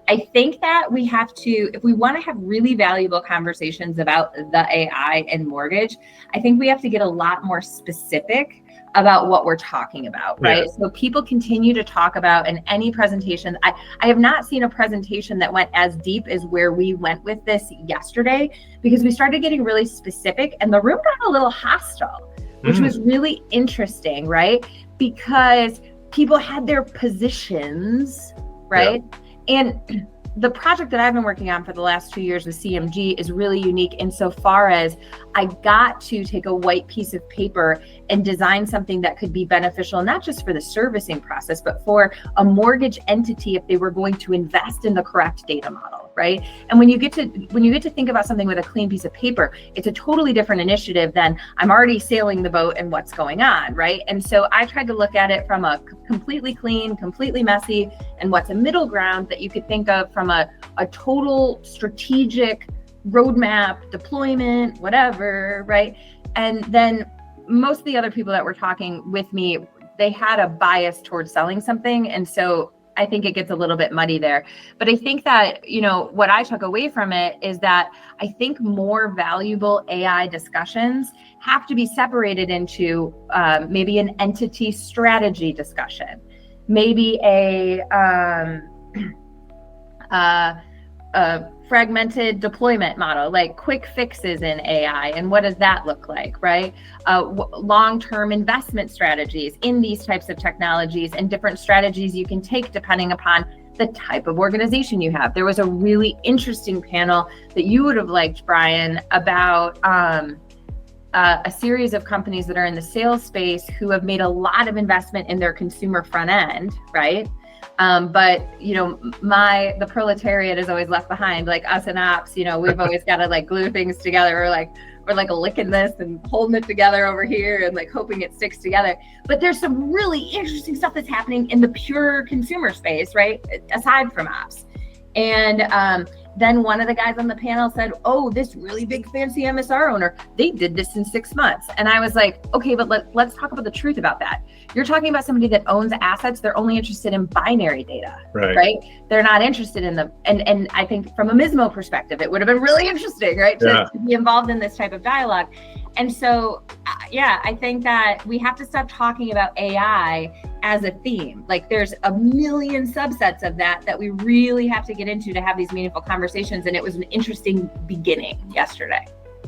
I think that we have to, if we want to have really valuable conversations about the AI and mortgage, I think we have to get a lot more specific about what we're talking about, right? Yeah. So people continue to talk about in any presentation. I have not seen a presentation that went as deep as where we went with this yesterday, because we started getting really specific and the room got a little hostile, which was really interesting, right? Because people had their positions, right? Yeah. And the project that I've been working on for the last 2 years with CMG is really unique insofar as I got to take a white piece of paper and design something that could be beneficial, not just for the servicing process, but for a mortgage entity if they were going to invest in the correct data model, right? And when you get to think about something with a clean piece of paper, it's a totally different initiative than I'm already sailing the boat and what's going on, right? And so I tried to look at it from a completely clean, completely messy, and what's a middle ground that you could think of from a total strategic roadmap, deployment, whatever, right? And then most of the other people that were talking with me, they had a bias towards selling something. And so I think it gets a little bit muddy there. But I think that, what I took away from it is that I think more valuable AI discussions have to be separated into maybe an entity strategy discussion, maybe a fragmented deployment model, like quick fixes in AI, and what does that look like, right? Long-term investment strategies in these types of technologies, and different strategies you can take depending upon the type of organization you have. There was a really interesting panel that you would have liked, Brian, about a series of companies that are in the sales space who have made a lot of investment in their consumer front end, right? But the proletariat is always left behind, like us in ops. We've always got to glue things together. We're like licking this and holding it together over here and hoping it sticks together. But there's some really interesting stuff that's happening in the pure consumer space, right? Aside from ops. And then one of the guys on the panel said, oh, this really big fancy MSR owner, they did this in 6 months. And I was like, okay, but let's talk about the truth about that. You're talking about somebody that owns assets. They're only interested in binary data, right? They're not interested in and I think from a MISMO perspective, it would have been really interesting, right? To be involved in this type of dialogue. And so, I think that we have to stop talking about AI as a theme. There's a million subsets of that we really have to get into to have these meaningful conversations. And it was an interesting beginning yesterday.